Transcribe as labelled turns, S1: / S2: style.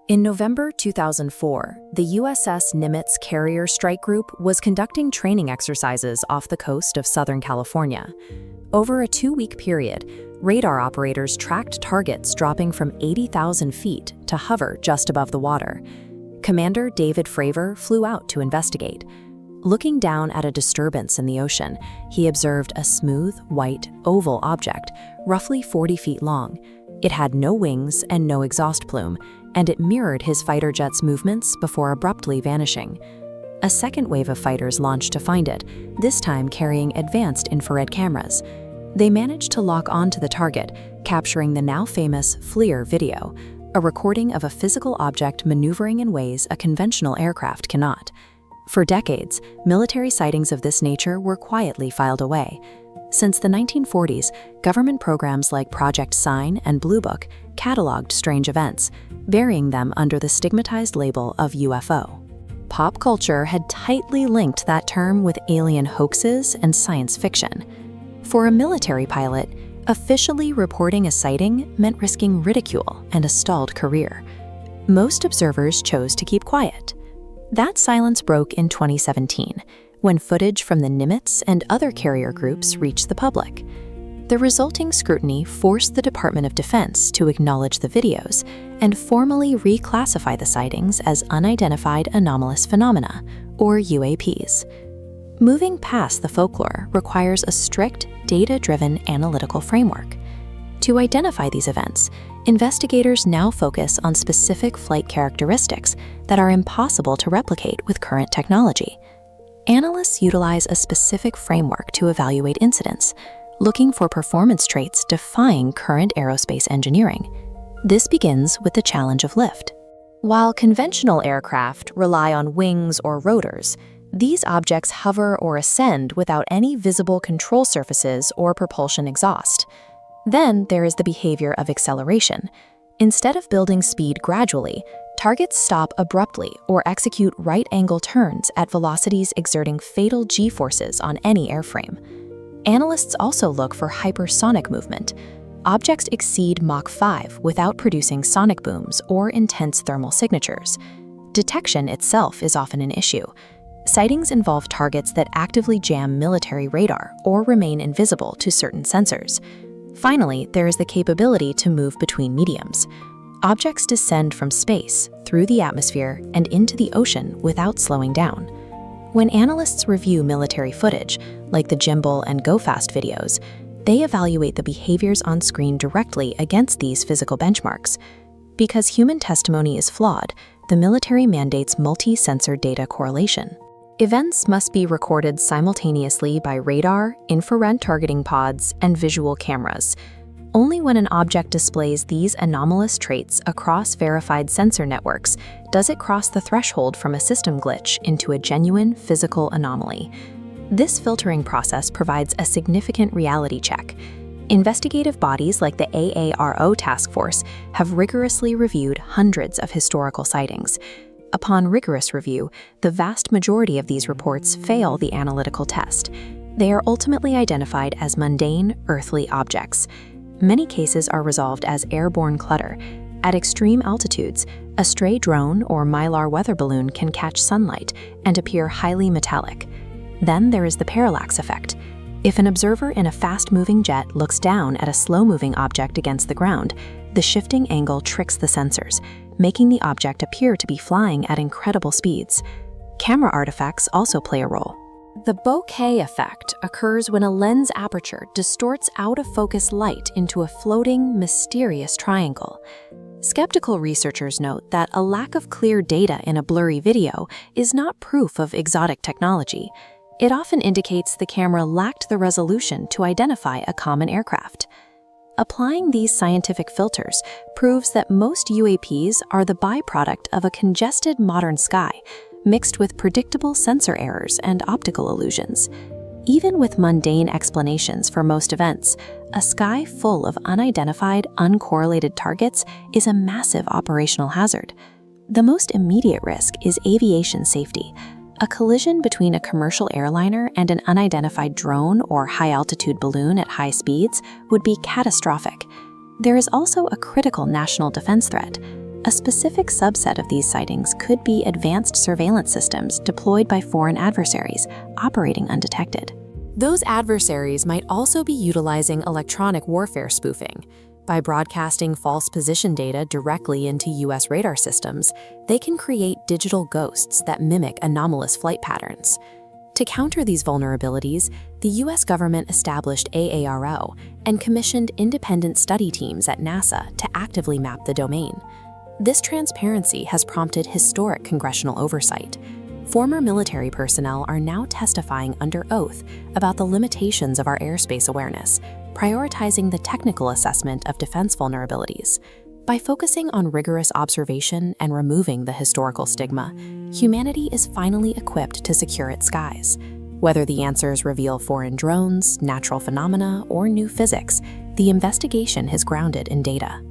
S1: In November 2004, the USS Nimitz Carrier Strike Group was conducting training exercises off the coast of Southern California. Over a 2-week period, radar operators tracked targets dropping from 80,000 feet to hover just above the water. Commander David Fravor flew out to investigate. Looking down at a disturbance in the ocean, he observed a smooth, white, oval object, roughly 40 feet long. It had no wings and no exhaust plume, and it mirrored his fighter jet's movements before abruptly vanishing. A second wave of fighters launched to find it, this time carrying advanced infrared cameras. They managed to lock onto the target, capturing the now famous FLIR video, a recording of a physical object maneuvering in ways a conventional aircraft cannot. For decades, military sightings of this nature were quietly filed away. Since the 1940s, government programs like Project Sign and Blue Book cataloged strange events, burying them under the stigmatized label of UFO. Pop culture had tightly linked that term with alien hoaxes and science fiction. For a military pilot, officially reporting a sighting meant risking ridicule and a stalled career. Most observers chose to keep quiet. That silence broke in 2017, when footage from the Nimitz and other carrier groups reached the public. The resulting scrutiny forced the Department of Defense to acknowledge the videos and formally reclassify the sightings as Unidentified Anomalous Phenomena, or UAPs. Moving past the folklore requires a strict, data-driven analytical framework. To identify these events, investigators now focus on specific flight characteristics that are impossible to replicate with current technology. Analysts utilize a specific framework to evaluate incidents, looking for performance traits defying current aerospace engineering. This begins with the challenge of lift. While conventional aircraft rely on wings or rotors, these objects hover or ascend without any visible control surfaces or propulsion exhaust. Then there is the behavior of acceleration. Instead of building speed gradually, targets stop abruptly or execute right-angle turns at velocities exerting fatal G-forces on any airframe. Analysts also look for hypersonic movement. Objects exceed Mach 5 without producing sonic booms or intense thermal signatures. Detection itself is often an issue. Sightings involve targets that actively jam military radar or remain invisible to certain sensors. Finally, there is the capability to move between mediums. Objects descend from space, through the atmosphere, and into the ocean without slowing down. When analysts review military footage, like the gimbal and Go Fast videos, they evaluate the behaviors on screen directly against these physical benchmarks. Because human testimony is flawed, the military mandates multi-sensor data correlation. Events must be recorded simultaneously by radar, infrared targeting pods, and visual cameras. Only when an object displays these anomalous traits across verified sensor networks does it cross the threshold from a system glitch into a genuine physical anomaly. This filtering process provides a significant reality check. Investigative bodies like the AARO task force have rigorously reviewed hundreds of historical sightings. Upon rigorous review, the vast majority of these reports fail the analytical test. They are ultimately identified as mundane, earthly objects. Many cases are resolved as airborne clutter. At extreme altitudes, a stray drone or mylar weather balloon can catch sunlight and appear highly metallic. Then there is the parallax effect. If an observer in a fast-moving jet looks down at a slow-moving object against the ground, the shifting angle tricks the sensors, making the object appear to be flying at incredible speeds. Camera artifacts also play a role. The bokeh effect occurs when a lens aperture distorts out-of-focus light into a floating, mysterious triangle. Skeptical researchers note that a lack of clear data in a blurry video is not proof of exotic technology. It often indicates the camera lacked the resolution to identify a common aircraft. Applying these scientific filters proves that most UAPs are the byproduct of a congested modern sky, mixed with predictable sensor errors and optical illusions. Even with mundane explanations for most events, a sky full of unidentified, uncorrelated targets is a massive operational hazard. The most immediate risk is aviation safety. A collision between a commercial airliner and an unidentified drone or high-altitude balloon at high speeds would be catastrophic. There is also a critical national defense threat. A specific subset of these sightings could be advanced surveillance systems deployed by foreign adversaries, operating undetected. Those adversaries might also be utilizing electronic warfare spoofing. By broadcasting false position data directly into U.S. radar systems, they can create digital ghosts that mimic anomalous flight patterns. To counter these vulnerabilities, the U.S. government established AARO and commissioned independent study teams at NASA to actively map the domain. This transparency has prompted historic congressional oversight. Former military personnel are now testifying under oath about the limitations of our airspace awareness, prioritizing the technical assessment of defense vulnerabilities. By focusing on rigorous observation and removing the historical stigma, humanity is finally equipped to secure its skies. Whether the answers reveal foreign drones, natural phenomena, or new physics, the investigation is grounded in data.